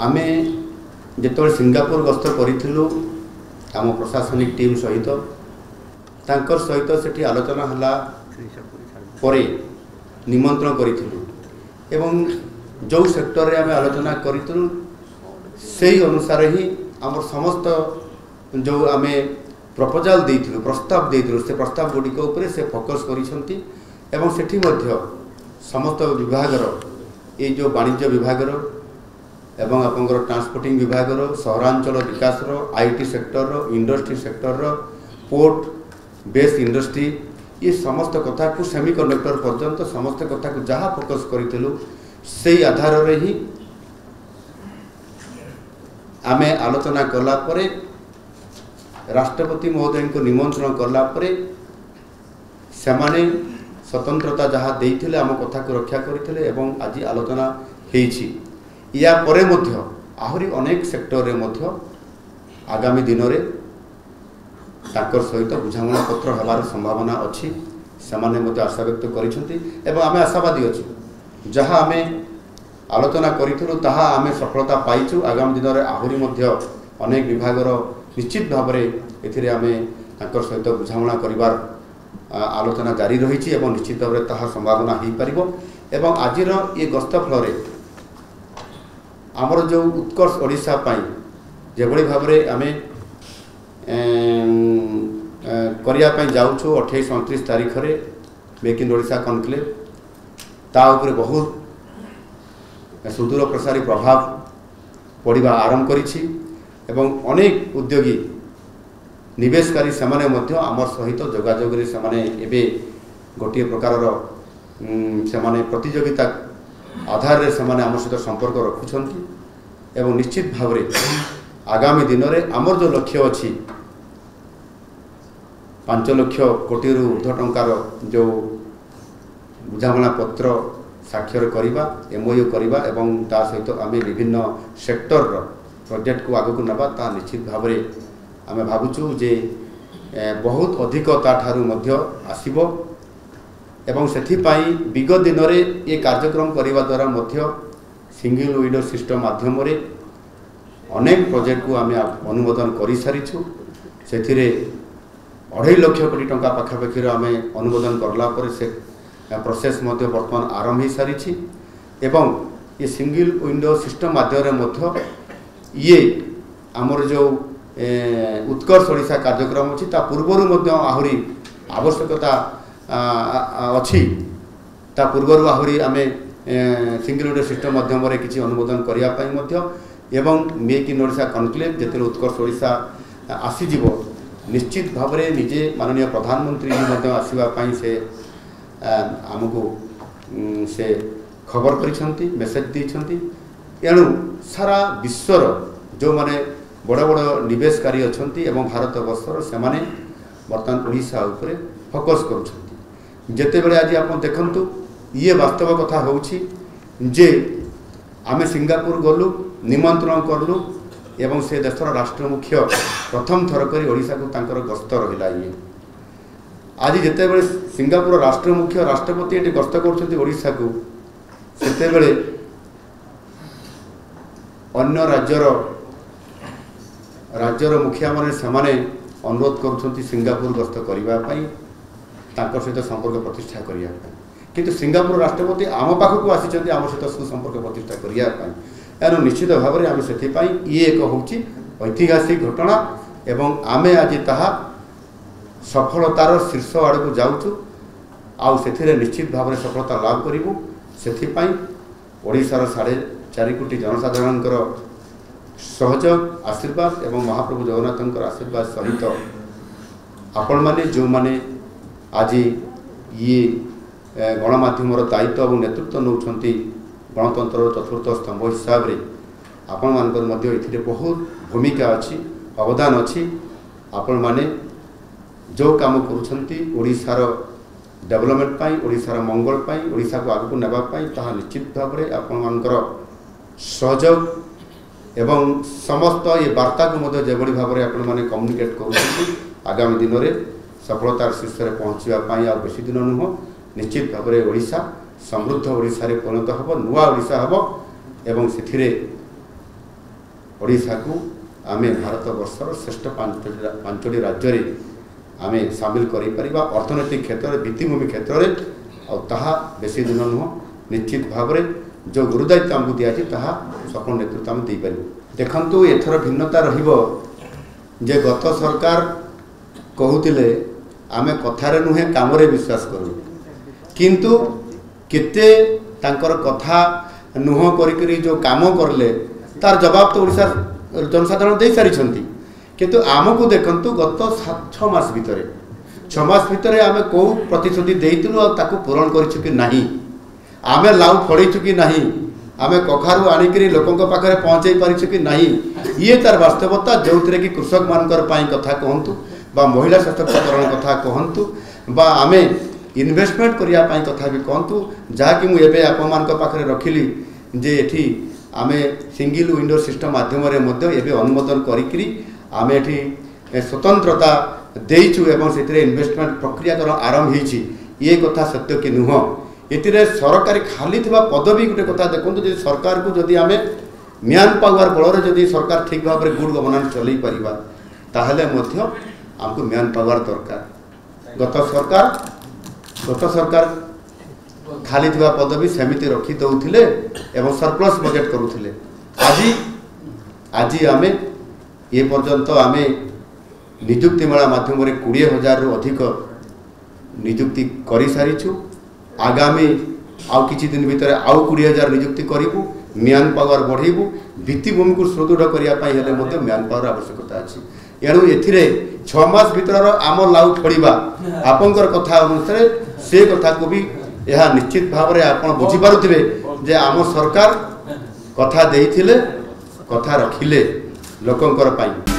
आमे जेतोल सिंगापुर गस्त करिथिलु आम प्रशासनिक टीम सहित तांकर सहित सेठी आलोचना हला परे निमंत्रण करिथिलु एवं जो सेक्टर रे आमे आलोचना करिथिलु सेही अनुसार ही आम समस्त जो आमे प्रपोजाल देइथिलु प्रस्ताव देइथिलु से प्रस्ताव गुडिक उपरे से फोकस करिसंती एवं सेठी मध्य समस्त विभागर ये जो वाणिज्य विभागर एवं आपंकर ट्रांसपोर्टिंग विभागर सहरांचल विकास IT sector industry sector port base industry ये समस्त कथा को सेमीकंडक्टर पर्यंत समस्त कथा को जहाँ फोकस करूँ से आधार रे ही आमे आलोचना कला परे राष्ट्रपति महोदय को निमंत्रण कला परे सेमाने स्वतंत्रता जहाँ देइथिले आम कथा को रक्षा करथिले एवं आज आलोचना हेछि या परे मध्य आहुरी अनेक सेक्टर रे मध्य आगामी दिन रे ताकर सहित बुझामणा पत्र हेबार संभावना अछि सेमाने मध्य आशा व्यक्त करिसंती एवं आमे आशावादी अछि जहाँ आमे आलोचना करिथिलु ताहा आमे सफलता पाइछु आगामी दिन रे आहुरी मध्य अनेक विभागर निश्चित भाव रे एथिरे आमे ताकर सहित बुझामणा करिवार आलोचना जारी रही एवं निश्चित भाव में ताहा संभावना हो पारिबो एवं आजिर ये गस्त फल आमर जो उत्कर्ष ओडिशा पाई जेभली भाव में आमे करिया पाई जाउछु 28-29 तारीख रे मेक इन ओडिशा कॉन्क्लेव ता उपरे बहुत सुदूर प्रसारी प्रभाव पड़िबा आरंभ करिछि एवं अनेक उद्योगी निवेशकारी सेमाने मध्य आमर सहित जोगाजोग रे सेमाने एबे गोटे प्रकार सेमाने प्रतियोगिता आधार रे सेमाने आमर सहित संपर्क रखुछंती एवं निश्चित भाव रे आगामी दिन रे आमर जो लक्ष्य अछि 5 लाख कोटी रु ऊर्ध्व टंकार जो बुझामणा पत्र साक्षर करिबा एमओयू करिबा एवं ता सहित आमे विभिन्न सेक्टर रो प्रोजेक्ट को आगु नबा ता निश्चित भाव रे आमे भाबुछु जे बहुत अधिक ताठारु मध्य आसीबो एवं सेथि पाई विगत दिन रे ये कार्यक्रम करिवा द्वारा मध्य सिंगल विंडो सिस्टम माध्यम रे अनेक प्रोजेक्ट को आमे अनुमोदन करि सारिछु सेथिरे 2.5 लाख कोटी टंका पाखापाखि आमे अनुमोदन करला पर से प्रोसेस मध्य वर्तमान आरंभ हो सारी एवं ये सिंगल विंडो सिस्टम माध्यम मध्य ये आमर जो उत्कर्ष ओडिशा कार्यक्रम अच्छी ता पूर्वर आहुरी आवश्यकता अच्छी ता पूर्वर आहुरी आमे सिंगल विंडो सिस्टम माध्यम किसी अनुमोदन करने एवं मेक इन ओडिशा कॉन्क्लेव जेते उत्कर्ष ओडिशा आसीजिवो निश्चित भाव में निजे माननीय प्रधानमंत्री आसवाई से आमको से खबर करिसंती मेसेज देइसंती एणु सारा विश्वर जो माने बड़ बड़ निवेशकारी अच्छी एवं भारत वर्षर से माने वर्तमान ओडिशा उपरे फोकस करुछंती जेते बेले आज आप देखंतु ये वास्तव कथा होउछि जे आमे सिंगापुर गलु निमंत्रण करलु एवं से देशर राष्ट्र मुख्य प्रथम थर करी ओडिशा को तांकर गस्त रहिला ये आज जिते बड़े सिंगापुर राष्ट्र मुख्य राष्ट्रपति ये गस्त कर ओडिशा को सेते बेले अन्य राज्यर मुखिया माने समाने अनुरोध करुछंती सिंगापुर गस्त करिबा पई तांकर सहित संपर्क प्रतिष्ठा करिया पई किंतु सिंगापुर राष्ट्रपति आम पाखक आसीचंती आम सहित सुसंपर्क प्रतिष्ठा करिया पई एनु निश्चित भाव में आम से ये एक होउची ऐतिहासिक घटना एवं आमे आज ताहा सफलतार शीर्ष आड़ को जाऊँ आउ से निश्चित भाव में सफलता लाभ करूँ से ओडिशार 4.5 कोटी जनसाधारण सहयोग आशीर्वाद एवं महाप्रभु जगन्नाथ आशीर्वाद सहित आपण मैंने जो मैंने आज ये गणमाध्यम दायित्व और नेतृत्व नौकरी गणतंत्र चतुर्थ स्तंभ हिसाब से आपण मान बहुत भूमिका अच्छी अवदान अच्छी आपण मैंने जो काम करुछंती ओडिशार डेवलपमेंट पाई ओडिशार मंगल पाई ओडिशा को आगु नेबा पाई ताहा निश्चित भाव में आपण मानकर सहयोग एवं समस्त ये वार्ता को मध्य जेभली भाव में आपण माने कम्युनिकेट करुछंती आगामी दिन में सफलतार शीर्ष में पहुँचा पाई आ बेसी दिन नुह निश्चित भाव में ओडिशा समृद्ध ओडिशा रे परिणत हब नुआ ओडिशा हब एवं सेथिरे ओडिशा को आमे भारत वर्षर श्रेष्ठ पांचटी राज्य रे आमे सामिल करि परिबा अर्थनैतिक क्षेत्र में भित्तिभूमि क्षेत्र में और ताहा बेसी दिन नुह निश्चित भाव में जो गुरुदायित्व आमको दिखाई ताहा सफल नेतृत्व आम दे पारिबु। देखंतु एथर भिन्नता रहिबो जे गत सरकार कहूतिले आमे कथारे नुहे कामरे विश्वास करू किंतु केते तांकर कथा नुह करी जो काम करले तार जवाब तो ओडिशा जनसाधारण दे सारी किंतु आमको देखंतु गत 6 मास भितर 6 मास भितर आमे को प्रतिश्रुति देइतलु आ ताकू पूरण करिछु कि नाही आमे लाउ फड़ीछु कि नाही आमे कखारु आनिकरी लोकंक पाखरे पहुंचाई पारिछु कि नाही ये तार वास्तवता जोथिरे कि कृषक मानकर पाई कथा कहंतु बा महिला सशक्तिकरण कथा कहंतु बा आमे इन्वेस्टमेंट करिया पाई कथा भी कहंतु जहा कि मु एबे आपमान को पाखरे रखिली जे एठी आमे सिंगल विंडो सिस्टम माध्यम रे मध्ये एबे अनुमोदन करिकरी आमे एठी स्वतंत्रता देइछु एवं सेतिरे इन्वेस्टमेंट प्रक्रिया कर आरंभ हिची ये कथा सत्य कि नुह एतिरे सरकारी खाली थिबा पदवी गुटे कथा देखंतु जे सरकार को जदी आमे म्यान पावर बलरे जदी सरकार ठीक भाव रे गुड गवर्नेंस चलै परिबा ताहले मध्ये हमको म्यान पावर दरकार। गत सरकार खाली थिबा पदवी सेमिति रखी दउथिले एवं सरप्लस बजेट करूथिले आज आमे ये पर्यंत आमे नियुक्ति मेला माध्यम रे 20,000 रु अधिक नियुक्ति करि सारिछु आगामी आउ किछि दिन भितर आउ 20,000 नियुक्ति करिवु म्यान पावर बढ़ेबु भित्तिभूमि को सुदृढ़ करिया पाई हेले मध्ये म्यान पावर आवश्यकता अछि एणु एथिरे 6 मास भितर आम लाउ फड़िबा आपनकर कथा अनुसार से कथा को भी यह निश्चित भाव में आप बुझी पारुथिबे जे आम सरकार कथा देइथिले कथा रखिले लोकंकर पाई।